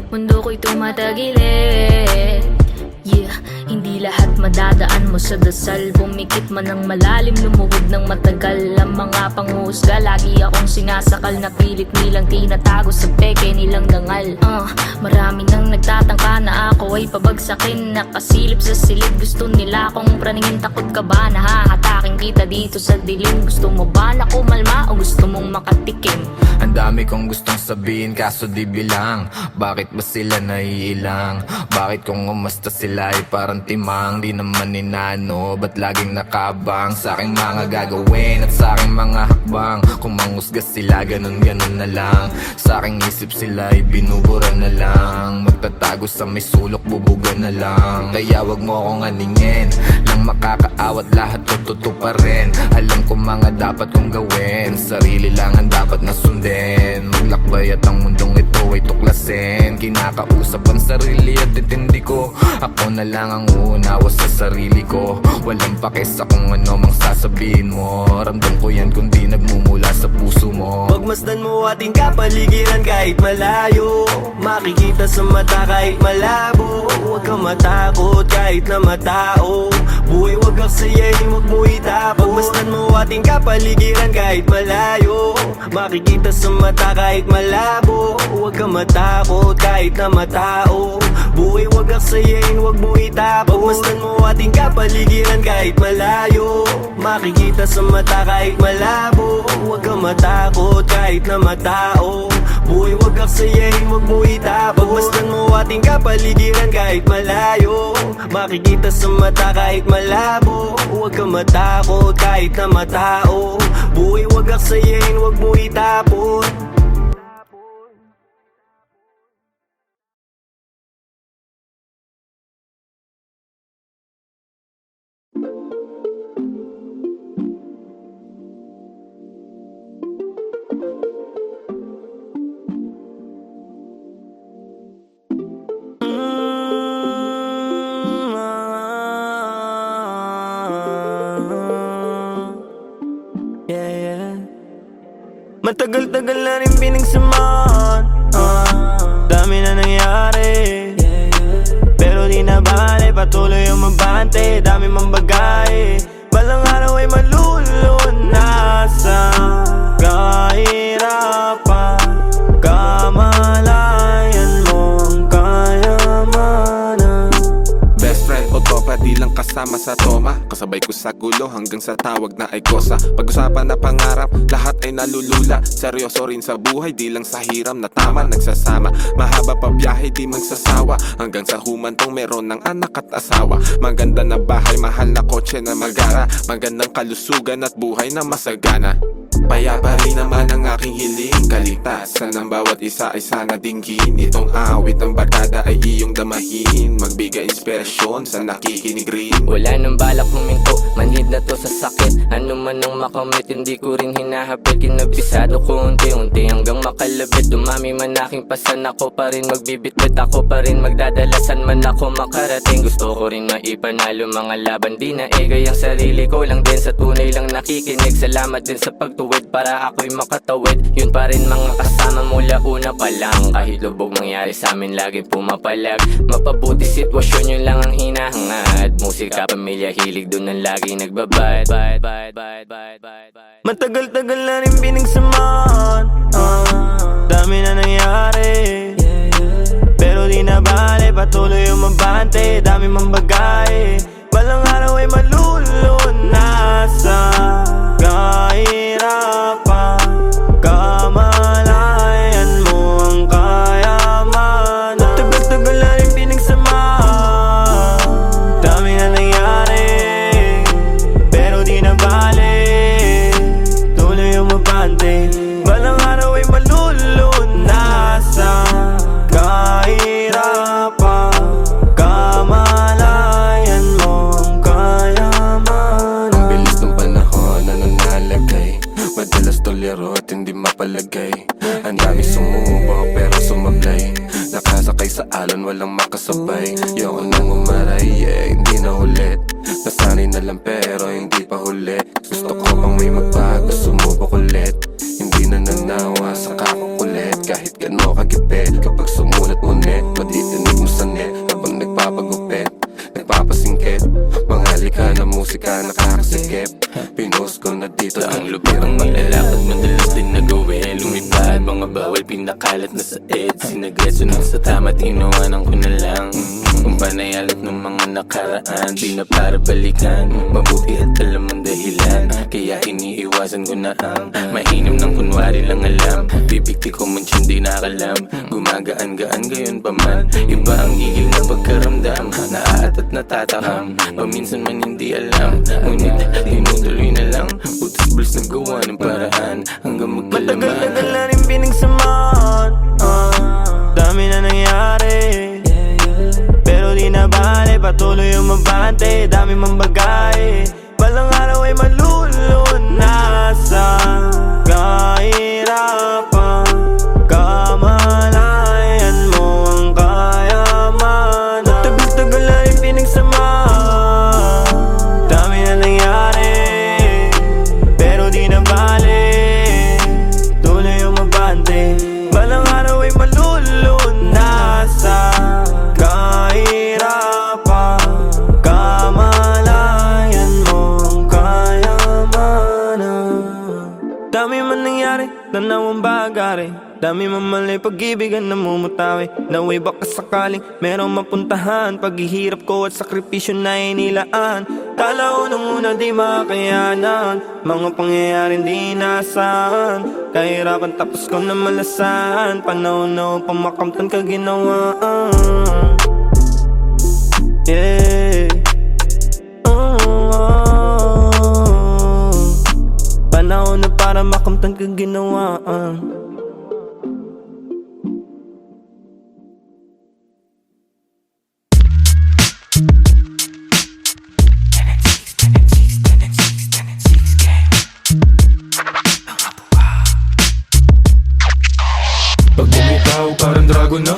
mundo ko'y tumatagilid. Yeah, hindi lahat madadaan mo sa dasal. Pumikit man ng malalim, lumuhod ng matagal. Ang mga panghusga, lagi akong sinasakal. Na pilit nilang tinatago sa peke nilang dangal. Marami nang nagtatangka na ako ay pabagsakin. Nakasilip sa silid, gusto nila akong praningin. Takot ka ba na hahatakin kita dito sa dilim? Gusto mo ba na kumalma o gusto mong makatikim? Ang dami kong gustong sabihin kaso di bilang. Bakit ba sila naiilang? Bakit kung umasta sila ay parang timang? Di naman inano, ba't laging nakabang sa aking mga gagawin at sa aking mga hakbang? Kung manghusga sila, ganun-ganun na lang. Sa aking isip sila ay binubura na lang. Magtatago sa may sulok, bubuga na lang. Kaya wag mo akong aningin, lang makakaawat lahat ko tutuparin. Alam ko mga dapat kong gawin, sarili lang ang dapat na sundin. Maglakbay at ang mundong ito ay tuklasin. Kinakausap ang sarili at intindi ko, ako na lang ang uunawa sa sarili ko. Walang pake sa kung ano mang sasabihin mo. Ramdam ko yan kung di nagmumula sa puso mo. Pagmasdan mo ating kapaligiran kahit malayo, makikita sa mata kahit malabo. Huwag kang matakot kahit na matao, buhay wag aksayain, wag mo itapon. Pagmasdan mo ating kapaligiran kahit malayo, makikita sa mata kahit malabo. Huwag kang matakot kahit na matao, buhay wag aksayain, wag mo itapon. Pagmasdan mo ating kapaligiran kahit malayo, makikita sa mata kahit malabo. Huwag kang matakot kahit na matao, buhay wag aksayain, wag mo itapon. Pagmasdan mo ating kapaligiran kahit malayo, makikita sa mata kahit malabo. Huwag kang matakot kahit na matao, buhay wag aksayain, wag mo itapon. Matagal-tagal na rin pinagsamahan, dami na nangyari, pero di na bale, patuloy yung mabante. Dami mang bagay, balang araw ay malulunasan. Kahirapan, kamalayan mo ang kayamanan. Best friend o tropa, di lang kasama sa toma. Kasabay ko sa gulo hanggang sa tawag na ay kosa. Pag-usapan na pangarap, lahat ay nalulula. Seryoso rin sa buhay, di lang sa hiram na tama nagsasama. Mahaba pa biyahe, di magsasawa, hanggang sa humantong meron ng anak at asawa. Maganda na bahay, mahal na kotse na magara, magandang kalusugan at buhay na masagana. Payapa rin naman ang aking hiling, kaligtasan ng bawat isa ay sana dinggin. Itong awit ng barkada ay iyong damahin, magbigay inspirasyon sa nakikinig rin. Wala nang balak huminto, manhid na to sa sakit. Ano man ang makamit, hindi ko rin hinahapit. Kinabisado ko unti-unti hanggang makalabit. Dumami man aking pasan, ako pa rin magbibitbit. Ako pa rin magdadalasan man ako makarating. Gusto ko rin maipanalo mga laban, di na egay ang sarili ko lang din. Sa tunay lang nakikinig, salamat din sa pagtuwid para ako'y makatawid. Yun pa rin mga kasama mula una pa lang. Kahit lubog mangyari sa amin, laging pumapalag. Mapabuti sitwasyon, yun lang ang hinahangad. Musika, pamilya, hilig, dun ang laging nagbabad. Matagal-tagal na rin pinagsamahan, dami na nangyari, pero di na bale, patuloy yung mabante. Dami mang bagay, balang araw ay malulunasan. Kahirapan, kamalayan mo ang kayamanan. Matagal-tagal na rin pinagsamahan, dami na nangyari, pero di na bale, tuloy yung mabante. Balang araw ay malulunasan. Kahirapan, kamalayan mo ang kayamanan. Ang bilis ng panahon na nanalagay, madalas tolero at hindi mapalagay. Ang dami sumubo pero sumablay, nakasakay sa alon walang makasabay. Yoko nang umaray, hindi na ulit. Nasanay na lang pero hindi pa huli. Gusto ko pang may magbago, sumubok ulit. Hindi na nanawa sa kakukulit, kahit gano kagipit. Kapag sumulat mo net, matitinig mo sa net habang nagpapagupit, nagpapasingkit. Mga lika na musika nakakasikip, pinost ko na dito Ang lupit ang nilalakad, madalas din nag-uwi. Lumipad, mga bawal pinakalat na sa ed. Sinagreso na sa tama, tinawanan ko na lang. Kung panayalat ng mga nakaraan, di na para balikan. Mabuti at alam ang dahilan, kaya iniiwasan ko na ang mainam ng kunwari lang alam. Bibigti ko man siya di nakalam, gumagaan-gaan gayon pa man. Iba ang igil na pagkaramdam, naaat at natatakam. Paminsan man hindi alam, ngunit tinutuloy na lang. Butas-buls na gawa ng paraan hanggang magkalaman. Matagal-tagal na rin pinagsamahan, dami na nangyari, pero di na bale, patuloy yung mabante. Dami mang bagay, balang araw ay malulunasan. Kahirapan, kamalayan mo ang kayamanan. Matagal-tagal na rin pinagsamahan, dami na nangyari, pero di na bale, tuloy yung mabante. Balang araw ay malulunasan. Kahirapan, kamalayan mo ang kayamanan. Dami man nangyari, tanaw ang bagari, dami man mali, pag-ibigan na mumutawi. Naway baka sakaling merong mapuntahan, paghihirap ko at sakripisyo na inilaan. Kala ko nung una di makayanan, mga pangyayaring di naasahan. Kahirapan tapos ko na malasan, panahon na upang makamtan kaginawaan. Yeah. Panahon na para makamtan kaginawaan. Pag bumitaw parang dragon na,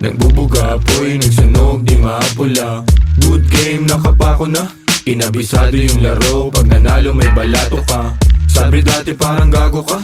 nagbubuga apoy, nagsunog di maapula. Good game, nakapako na, inabisado yung laro. Pag nanalo may balato ka, sabi dati parang gago ka,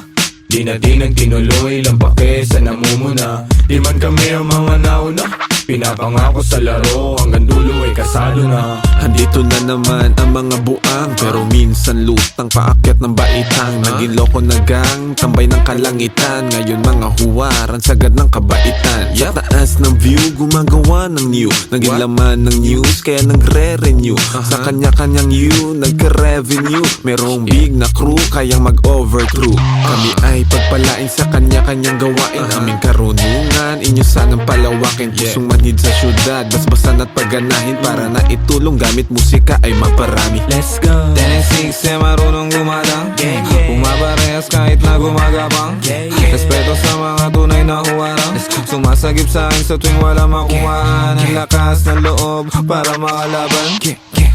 Di na tinuloy, lang pake sa namumuna. Di man kami ang mga nauna, pinapangako sa laro, hanggang dulo ay kasado na. Andito na naman ang mga buang, pero minsan lutang paakyat ng baitang. Naging loko na gang, tambay ng kalangitan. Ngayon mga huwaran, sagad ng kabaitan. Sa taas ng view, gumagawa ng new. Naging laman ng news, kaya nagre-renew. Sa kanya-kanyang you, nagka-revenue. Merong big na crew, kayang mag-overcrew. Kami ay pagpalain sa kanya-kanyang gawain. Aming karunungan, inyo sanang palawakin. Pusong manhid sa syudad, basbasan at pagganahin. Para na itulong gamit musika ay maparami. Let's go. 10 6 eh marunong gumadang. Pumaparehas kahit na gumagapang. Respeto sa mga tunay na huwarang. Sumasagip sa akin sa tuwing wala makuhaan. Ang lakas ng loob para makalaban.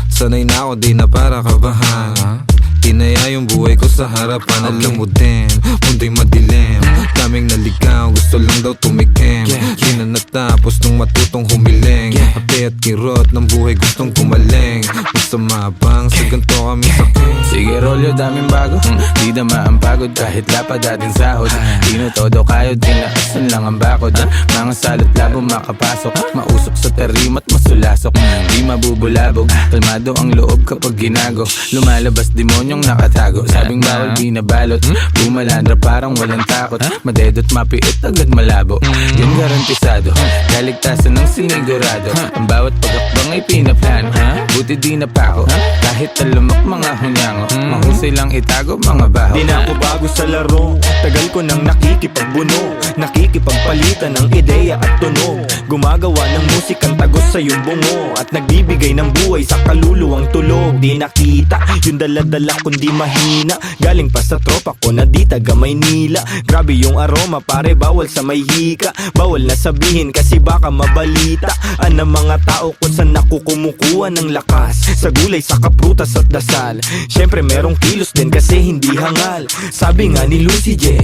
Sanay na ako, di na para kabahan. Tinaya yung buhay ko sa harapan. Alam mo din, mundo'y madilim. Daming naligaw, gusto lang daw tumikim. Di na natapos nung matutong humiling. Ape at kirot ng buhay gustong kumaling. Basta mabang, sa ganito kami saking. Sige rolyo, daming bago. Di na ang pagod kahit lapad dating sahod. Di na todo kayod, tinaasan lang ang bakod. Mga salot labo makapasok, mausok sa tarimat masulasok. Di mabubulabog, kalmado ang loob kapag ginago. Lumalabas demonyong nakatago, sabing bawal di nabalot. Bumalandra parang walang takot, madedot mapiit agad malabo. Yun garantisado, kaligtasan ng sinigurado. Ang bawat pagakbang ay pinaplano. Buti di napako, kahit talamak mga hunyango. Mahusay lang itago mga baho. Di na ako bago sa laro, tagal ko nang nakikipagbuno. Nakikipagpalitan ng ideya at tunog. Gumagawa ng musikang tagos sa iyong bungo. At nagbibigay ng buhay sa kaluluwang tulog. Di nakita yung daladala kundi mahina. Galing pa sa tropa ko na di taga Maynila. Grabe yung aroma pare, bawal sa may hika. Bawal na sabihin kasi baka mabalita ang mga tao kung saan ako kumukuha ng lakas. Sa gulay, sa kaprutas at dasal. Syempre merong kilos din kasi hindi hangal. Sabi nga ni Lucy J,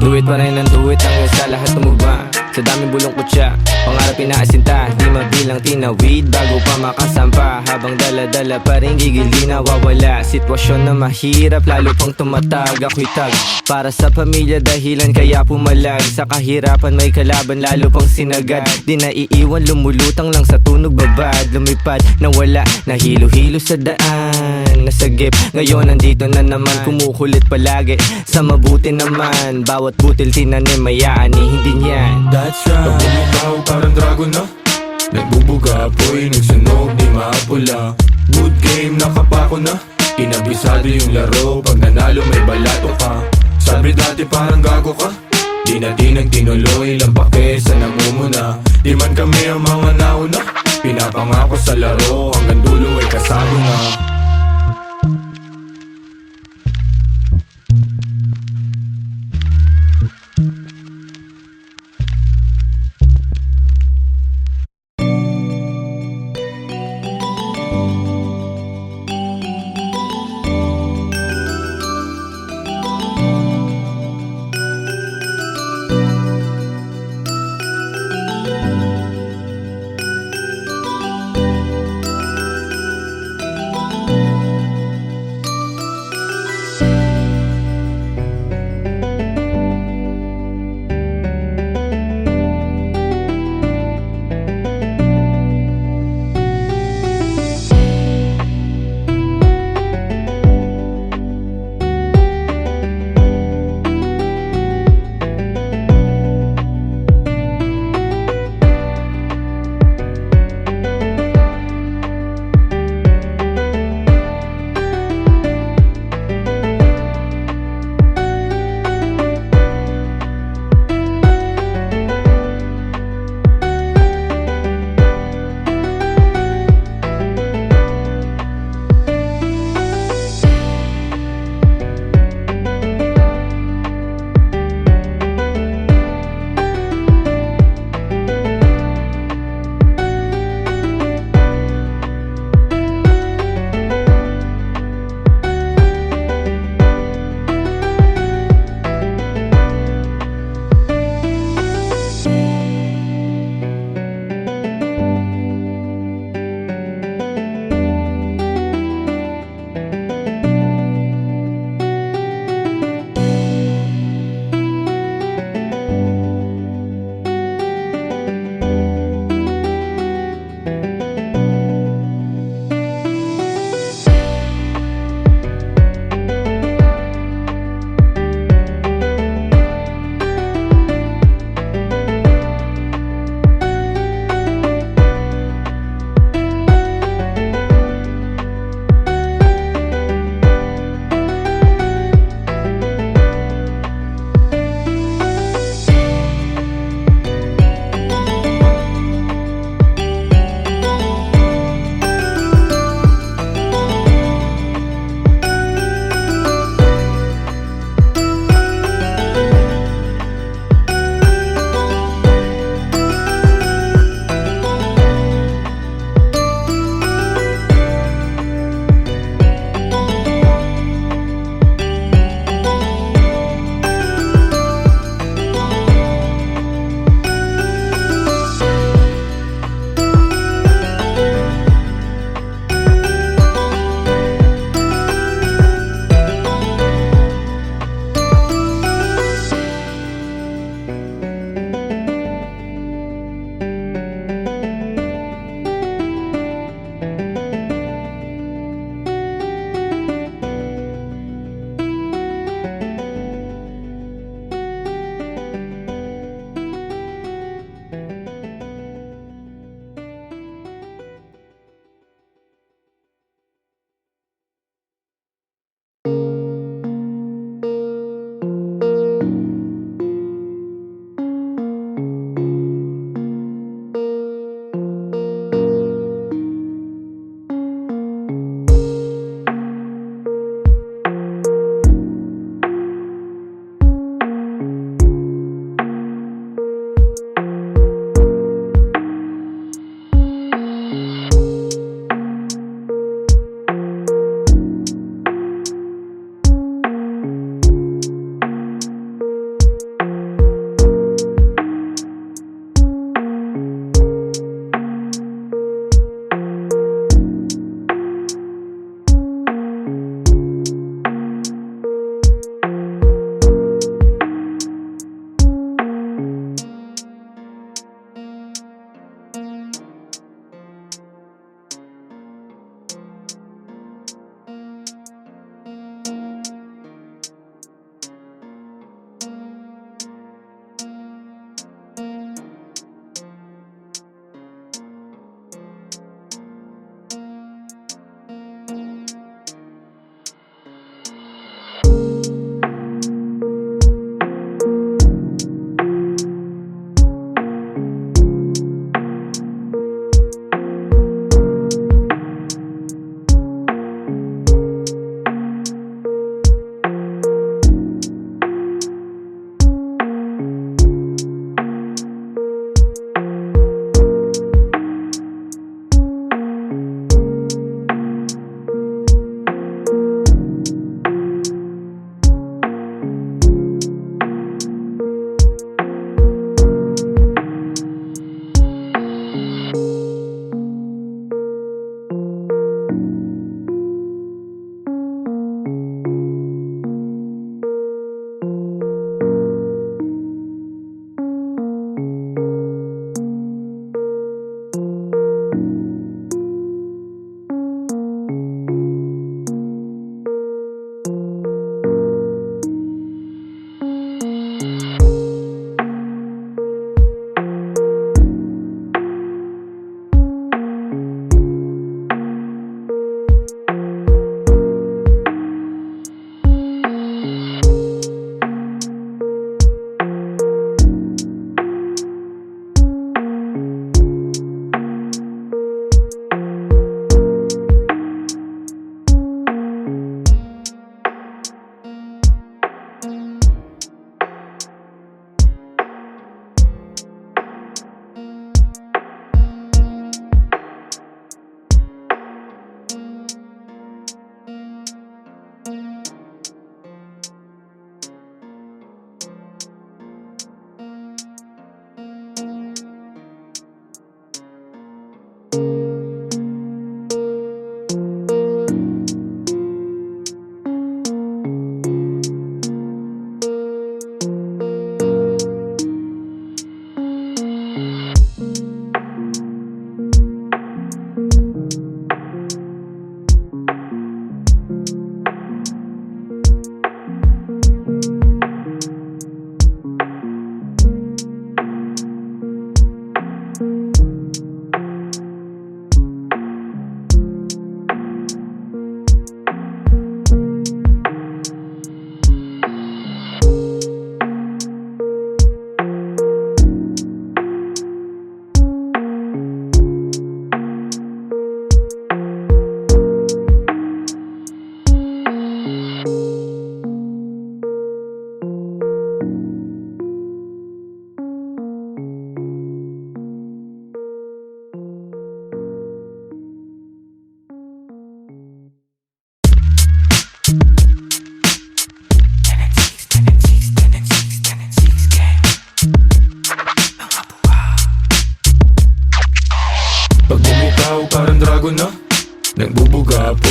Do it pa rin ang do it hanggang sa lahat tumugma. Sa daming bulong kutsa, pangarap inaasinta. Di mabilang tinawid bago pa makasampa. Habang dala-dala pa rin gigil di nawawala. Sitwasyon na mahirap lalo pang tumatag. Ako'y tag para sa pamilya dahilan kaya pumalag. Sa kahirapan may kalaban lalo pang sinagad. Di naiiwan lumulutang lang sa tunog babad. Lumipad na wala, nahilo-hilo sa daan. Nasagip, ngayon nandito na naman. Kumukulit palagi, sa mabuti naman. Bawat butil tinanim may aani, hindi niyan. that's right. Pag bumitaw parang dragon na, nagbubuga apoy, nagsunog di maapula. Good game, nakapako na, kinabisado yung laro. Pag nanalo may balato ka, sabi dati parang gago ka. Di na tinuloy, lang pake sa namumuna. Di man kami ang mga nauna, pinapangako sa laro, hanggang dulo ay kasado na.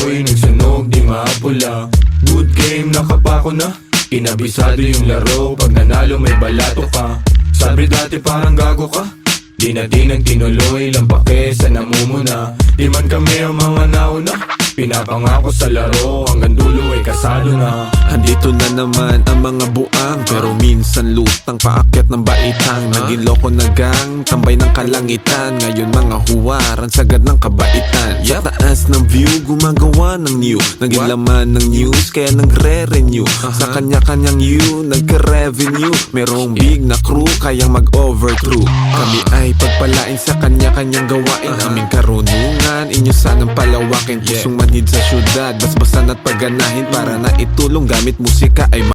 apoy, nagsunog, di mapula. Good game, nakapako na. Inabisado yung laro, pag nanalo may balato ka. Sabi dati parang gago ka, di natin tinuloy, lampake sa namumuna. Di man kami ang mga nauna, pinapangako sa laro, hanggang dulo ay kasado na. Andito na naman ang mga buang, pero minsan lutang paakyat ng baitang. Naging loko na gang, tambay ng kalangitan. Ngayon mga huwaran, sagad ng kabaitan. Sa taas ng view, gumagawa ng new. Naging laman ng news, kaya nagre-renew. Sa kanya-kanyang you, nagka-revenue. Merong big na crew, kayang mag-overthrow. Kami ay pagpalain sa kanya-kanyang gawain. Aming karunungan, inyo sanang palawakin. Pusong manhid sa syudad, basbasan at pagganahin. Para na itulong gamit musika ay